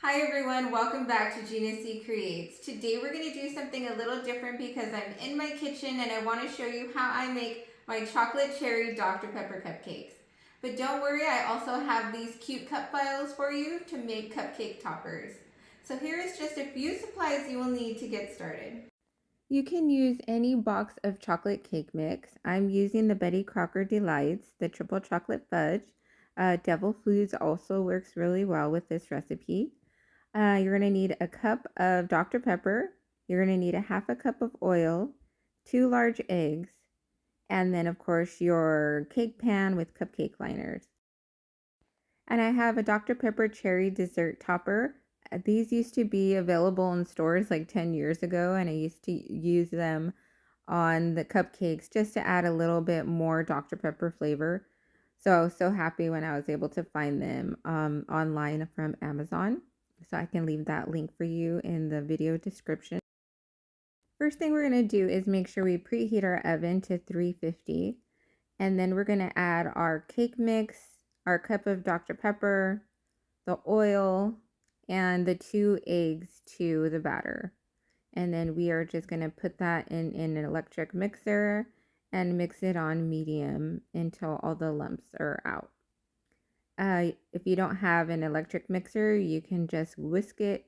Hi everyone, welcome back to Gina C Creates. Today we're going to do something a little different because I'm in my kitchen and I want to show you how I make my chocolate cherry Dr. Pepper cupcakes. But don't worry, I also have these cute cup files for you to make cupcake toppers. So here is just a few supplies you will need to get started. You can use any box of chocolate cake mix. I'm using the Betty Crocker Delights, the triple chocolate fudge. Devil Foods also works really well with this recipe. You're going to need a cup of Dr. Pepper. You're going to need a half a cup of oil, 2 large eggs, and then, of course, your cake pan with cupcake liners. And I have a Dr. Pepper cherry dessert topper. These used to be available in stores like 10 years ago, and I used to use them on the cupcakes just to add a little bit more Dr. Pepper flavor. So I was so happy when I was able to find them online from Amazon. So I can leave that link for you in the video description. First thing we're going to do is make sure we preheat our oven to 350. And then we're going to add our cake mix, our cup of Dr. Pepper, the oil, and the 2 eggs to the batter. And then we are just going to put that in an electric mixer and mix it on medium until all the lumps are out. If you don't have an electric mixer, you can just whisk it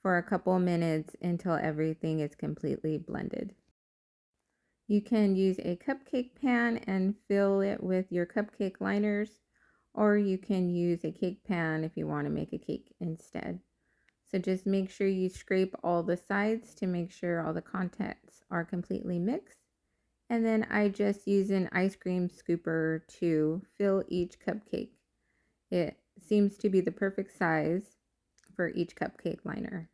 for a couple minutes until everything is completely blended. You can use a cupcake pan and fill it with your cupcake liners, or you can use a cake pan if you want to make a cake instead. So just make sure you scrape all the sides to make sure all the contents are completely mixed. And then I just use an ice cream scooper to fill each cupcake. It seems to be the perfect size for each cupcake liner.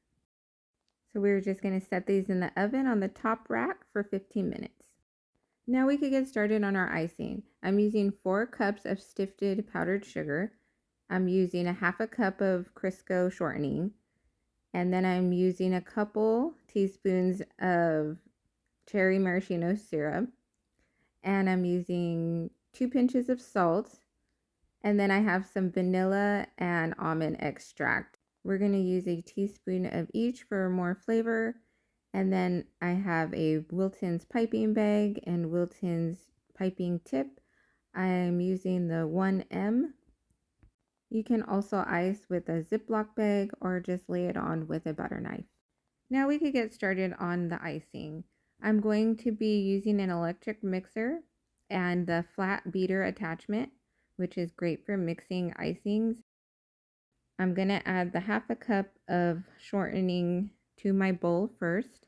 So we're just going to set these in the oven on the top rack for 15 minutes. Now we could get started on our icing. I'm using 4 cups of sifted powdered sugar. I'm using a half a cup of Crisco shortening. And then I'm using a couple teaspoons of cherry maraschino syrup. And I'm using 2 pinches of salt. And then I have some vanilla and almond extract. We're going to use a teaspoon of each for more flavor. And then I have a Wilton's piping bag and Wilton's piping tip. I'm using the 1M. You can also ice with a Ziploc bag or just lay it on with a butter knife. Now we could get started on the icing. I'm going to be using an electric mixer and the flat beater attachment, which is great for mixing icings. I'm going to add the half a cup of shortening to my bowl first,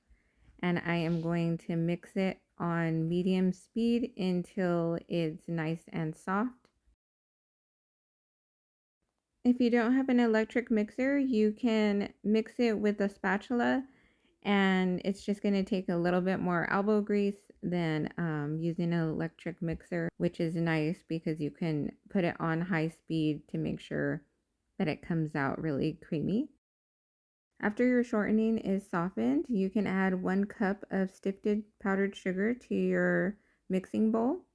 and I am going to mix it on medium speed until it's nice and soft. If you don't have an electric mixer, you can mix it with a spatula, and it's just going to take a little bit more elbow grease than using an electric mixer, which is nice because you can put it on high speed to make sure that it comes out really creamy. After your shortening is softened, you can add 1 cup of sifted powdered sugar to your mixing bowl.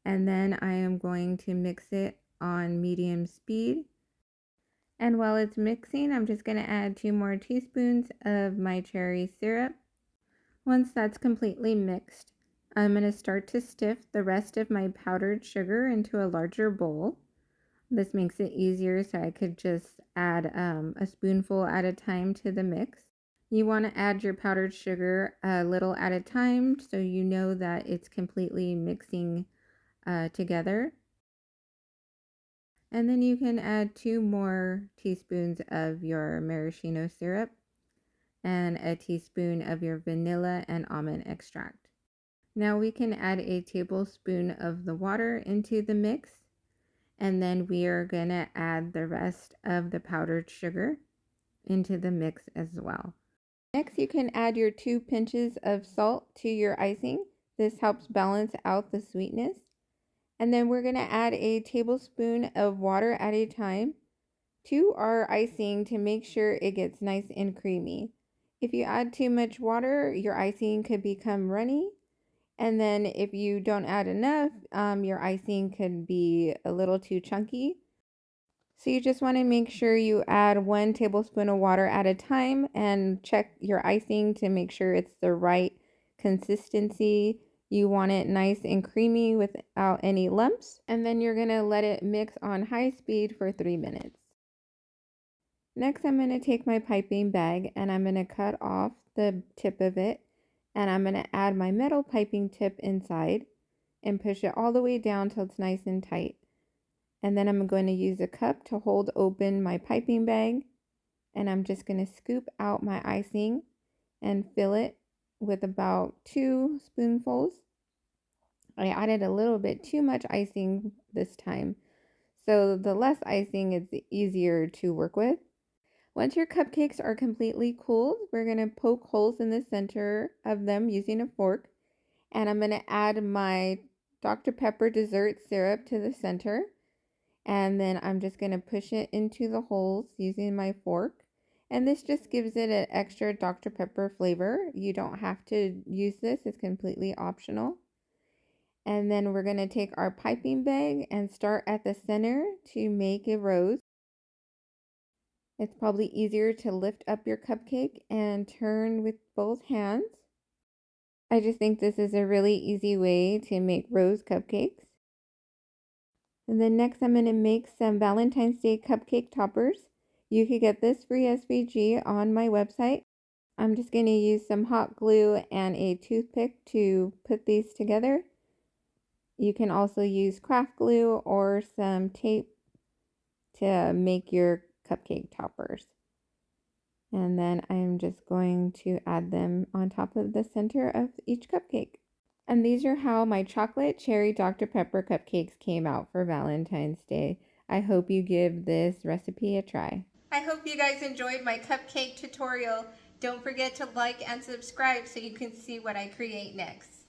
And then I am going to mix it on medium speed. And while it's mixing, I'm just going to add 2 more teaspoons of my cherry syrup. Once that's completely mixed, I'm going to start to sift the rest of my powdered sugar into a larger bowl. This makes it easier so I could just add a spoonful at a time to the mix. You want to add your powdered sugar a little at a time so you know that it's completely mixing together. And then you can add 2 more teaspoons of your maraschino syrup and a teaspoon of your vanilla and almond extract. Now we can add a tablespoon of the water into the mix. And then we are going to add the rest of the powdered sugar into the mix as well. Next, you can add your 2 pinches of salt to your icing. This helps balance out the sweetness. And then we're going to add a tablespoon of water at a time to our icing to make sure it gets nice and creamy. If you add too much water, your icing could become runny. And then if you don't add enough, your icing could be a little too chunky. So you just want to make sure you add 1 tablespoon of water at a time and check your icing to make sure it's the right consistency. You want it nice and creamy without any lumps. And then you're going to let it mix on high speed for 3 minutes. Next, I'm going to take my piping bag and I'm going to cut off the tip of it. And I'm going to add my metal piping tip inside and push it all the way down till it's nice and tight. And then I'm going to use a cup to hold open my piping bag. And I'm just going to scoop out my icing and fill it with about 2 spoonfuls. I added a little bit too much icing this time. So the less icing is easier to work with. Once your cupcakes are completely cooled, we're going to poke holes in the center of them using a fork. And I'm going to add my Dr. Pepper dessert syrup to the center. And then I'm just going to push it into the holes using my fork. And this just gives it an extra Dr. Pepper flavor. You don't have to use this, it's completely optional. And then we're going to take our piping bag and start at the center to make a rose. It's probably easier to lift up your cupcake and turn with both hands. I just think this is a really easy way to make rose cupcakes. And then next I'm going to make some Valentine's Day cupcake toppers. You could get this free SVG on my website. I'm just going to use some hot glue and a toothpick to put these together. You can also use craft glue or some tape to make your cupcake toppers. And then I'm just going to add them on top of the center of each cupcake. And these are how my chocolate cherry Dr. Pepper cupcakes came out for Valentine's Day. I hope you give this recipe a try. I hope you guys enjoyed my cupcake tutorial. Don't forget to like and subscribe so you can see what I create next.